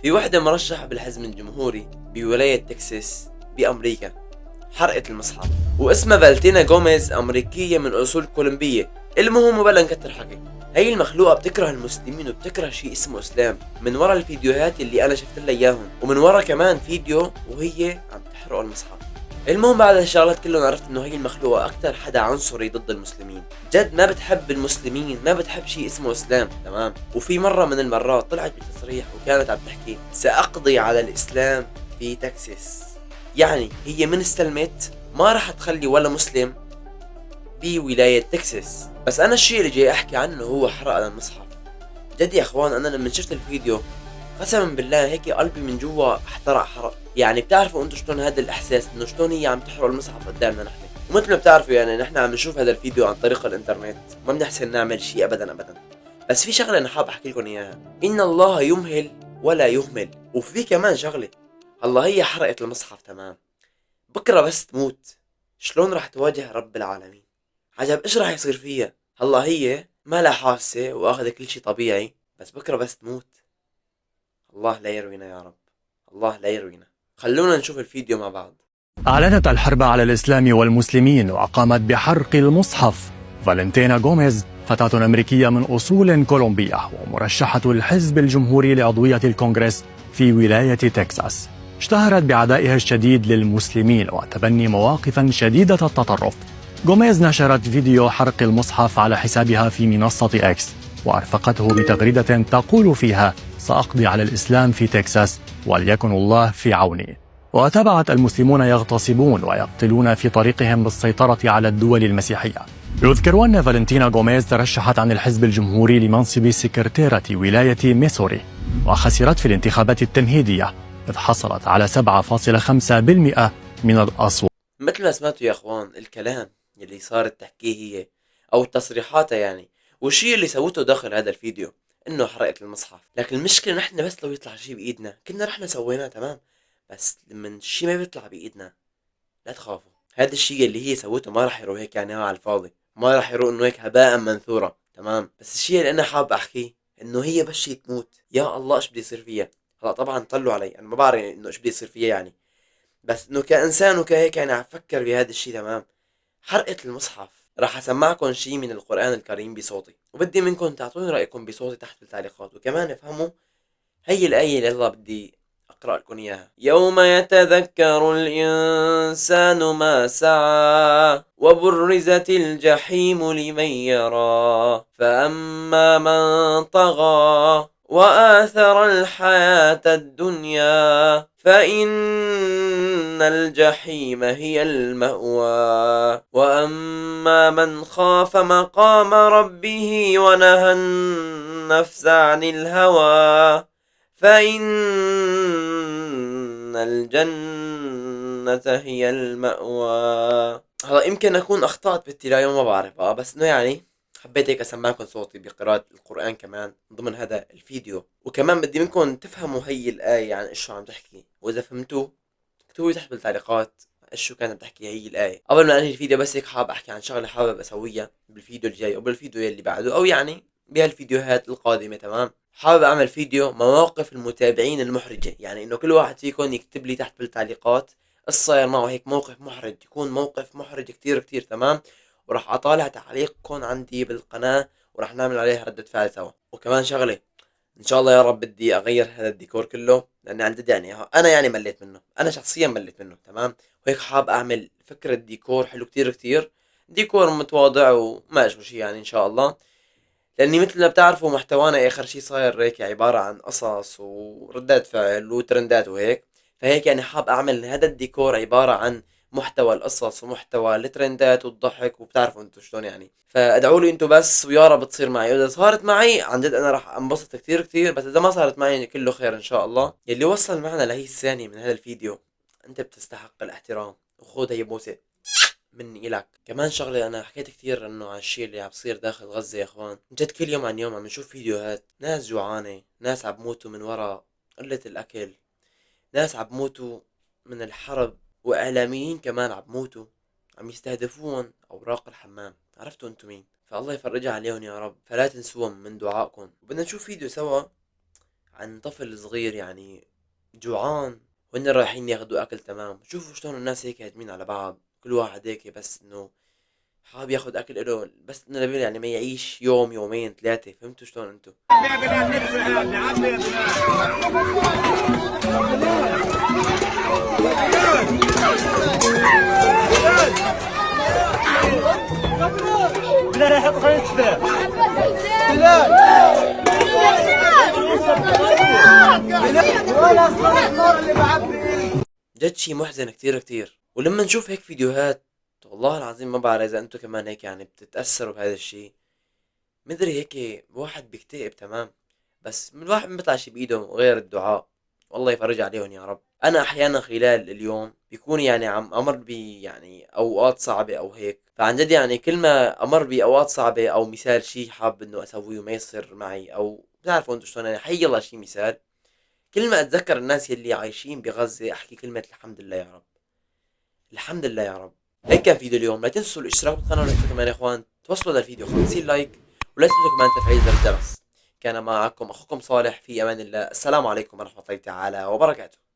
في وحدة مرشحة بالحزب الجمهوري بولاية تكساس بأمريكا حرقت المصحف، واسمها فالتينا جوميز، أمريكية من أصول كولومبية. المهم وبلا نكتر حكي، هي المخلوقة بتكره المسلمين وبتكره شيء اسمه إسلام من ورا الفيديوهات اللي أنا شفت لها إياهم، ومن ورا كمان فيديو وهي عم تحرق المصحف. المهم بعد هالشغلات كلهم عرفت انه هي المخلوقة اكتر حدا عنصري ضد المسلمين، جد ما بتحب المسلمين، ما بتحب شيء اسمه اسلام، تمام. وفي مرة من المرات طلعت بتصريح وكانت عم تحكي سأقضي على الاسلام في تكساس. يعني هي من استلمت ما راح تخلي ولا مسلم بولاية تكساس. بس انا الشيء اللي جاي احكي عنه هو حرق المصحف. جد يا اخوان، انا لما شفت الفيديو قسما بالله هيك قلبي من جوا احترق حرق. يعني بتعرفوا انتم شلون هذا الاحساس انه شلون هي عم تحرق المصحف قدامنا نحن، ومثل ما بتعرفوا يعني نحن عم نشوف هذا الفيديو عن طريق الانترنت، ما بنحسن نعمل شيء ابدا ابدا. بس في شغله انا حاب احكي لكم اياها، ان الله يمهل ولا يهمل. وفي كمان شغله، هلا هي حرقت المصحف تمام، بكره بس تموت شلون راح تواجه رب العالمين؟ عجب ايش راح يصير فيها؟ هلا هي ما لها حاسه واخذ كل شيء طبيعي، بس بكره بس تموت. الله لا يروينا يا رب، الله لا يروينا. خلونا نشوف الفيديو مع بعض. أعلنت الحرب على الإسلام والمسلمين وقامت بحرق المصحف. فالنتينا غوميز فتاة أمريكية من أصول كولومبية ومرشحة الحزب الجمهوري لعضوية الكونغرس في ولاية تكساس، اشتهرت بعدائها الشديد للمسلمين وتبني مواقفا شديدة التطرف. غوميز نشرت فيديو حرق المصحف على حسابها في منصة إكس، وأرفقته بتغريدة تقول فيها: سأقضي على الإسلام في تكساس وليكن الله في عوني. وتابعت المسلمون يغتصبون ويقتلون في طريقهم للسيطرة على الدول المسيحية. يذكر أن فالنتينا غوميز ترشحت عن الحزب الجمهوري لمنصب سكرتيرة ولاية ميسوري، وخسرت في الانتخابات التمهيدية إذ حصلت على 7.5% من الأصوات. مثل ما سمعتوا يا اخوان الكلام اللي صارت تحكيه هي، او تصريحاتها يعني، والشيء اللي سوته داخل هذا الفيديو انه حرقت المصحف. لكن المشكلة نحن بس لو يطلع شيء بايدنا كنا رحنا سويناه تمام، بس لما الشيء ما بيطلع بايدنا لا تخافوا، هذا الشيء اللي هي سوته ما راح يروح هيك يعني على الفاضي، ما راح يروح انه هيك هباء منثورا، تمام. بس الشيء اللي انا حاب احكيه انه هي بس شي تموت يا الله ايش بده يصير فيها. هلا طبعا طلوا علي، انا ما بعرف انه ايش بده يصير فيها يعني، بس انه كانسان وكهيك انا عم فكر بهذا الشيء تمام. حرقة المصحف. راح اسمعكم شيء من القرآن الكريم بصوتي، وبدي منكم تعطوني رأيكم بصوتي تحت بالتعليقات، وكمان افهموا هي الآية اللي الله بدي أقرأ لكم إياها. يوم يتذكر الإنسان ما سعى وبرزت الجحيم لمن يرى فأما من طغى وآثر الحياة الدنيا فإن الجحيم هي المأوى وأما من خاف مقام ربه ونهى النفس عن الهوى فإن الجنة هي المأوى. هلا يمكن أكون أخطأت بالتلاوة ما بعرف بس إنه يعني حبيت هيك أسمعكم صوتي بقراءة القرآن كمان ضمن هذا الفيديو، وكمان بدي منكم تفهموا هي الآية يعني إيش شو عم تحكي، وإذا فهمتوا اكتبوا لي تحت بالتعليقات ايش شو كانت بتحكي هي الآية. قبل ما انهي الفيديو بس هيك حاب احكي عن شغلة حابب اسويها بالفيديو الجاي او بالفيديو اللي بعده او يعني بهالفيديوهات القادمة، تمام. حابب اعمل فيديو مواقف المتابعين المحرجة، يعني انه كل واحد فيكم يكتب لي تحت بالتعليقات ايش صاير معه هيك موقف محرج، يكون موقف محرج كتير كتير، تمام. وراح اطالع تعليقكم عندي بالقناة وراح نعمل عليها ردة فعل سوا. وكمان شغلة، ان شاء الله يا رب بدي اغير هذا الديكور كله، لاني عن جد يعني انا يعني مليت منه، انا شخصيا مليت منه، تمام. وهيك حاب اعمل فكرة ديكور حلو كتير كتير، ديكور متواضع وما اشو شي يعني ان شاء الله. لاني مثل ما بتعرفوا محتوانا اخر شي صاير هيك عبارة عن قصص وردات فعل وترندات وهيك، فهيك يعني حاب اعمل هذا الديكور عبارة عن محتوى القصص ومحتوى الترندات والضحك، وبتعرفوا انتو شلون يعني. فادعوا لي انتو بس ويا رب تصير معي، واذا صارت معي عن جد انا راح انبسط كتير كتير، بس اذا ما صارت معي يعني كله خير ان شاء الله. يلي وصل معنا لهي الثانية من هذا الفيديو انت بتستحق الاحترام، وخذ هي بوسة مني إلك. كمان شغلة أنا حكيت كتير إنه على الشي اللي عم بصير داخل غزة يا إخوان، جد كل يوم عن يوم عم نشوف فيديوهات ناس جوعانة، ناس عم بموتوا من ورا قلة الأكل، ناس عم بموتوا من الحرب، وإعلاميين كمان عم بموتوا عم يستهدفون أوراق الحمام. عرفتوا انتو مين؟ فالله يفرجها عليهم يا رب، فلا تنسوهم من دعائكم. وبدنا نشوف فيديو سوا عن طفل صغير يعني جوعان، وهن رايحين ياخدوا اكل. تمام، شوفوا شلون الناس هيك هاجمين على بعض، كل واحد هيك بس انه حابب ياخد اكل اله، بس انه نبيل يعني ما يعيش يوم يومين ثلاثة. فهمتوا شلون انتو؟ جد شي محزن كتير كتير. ولما نشوف هيك فيديوهات والله العظيم ما بعرف اذا انتو كمان هيك يعني بتتأثروا بهذا الشي. مدري هيك واحد بيكتئب. تمام، بس من الواحد ما بيطلع شي بايده غير الدعاء. والله يفرج عليهم يا رب. انا احيانا خلال اليوم بيكون يعني عم امر بي يعني اوقات صعبة او هيك، فعن جد يعني كل ما امر باوقات صعبة او مثال شي حاب انه اسويه وما يصير معي، او بتعرفوا انتو شلون يعني، حي الله شي مثال، كل ما اتذكر الناس يلي عايشين بغزة احكي كلمة الحمد لله يا رب. الحمد لله يا رب. هيك كان فيديو اليوم. لا تنسوا الاشتراك بالقناة، ولا تنسوا كمان يا اخوان توصلوا للفيديو 50 لايك، ولا تنسوا كمان تفعيل زر الجرس. كان معكم اخوكم صالح، في امان الله. السلام عليكم ورحمة الله تعالى وبركاته.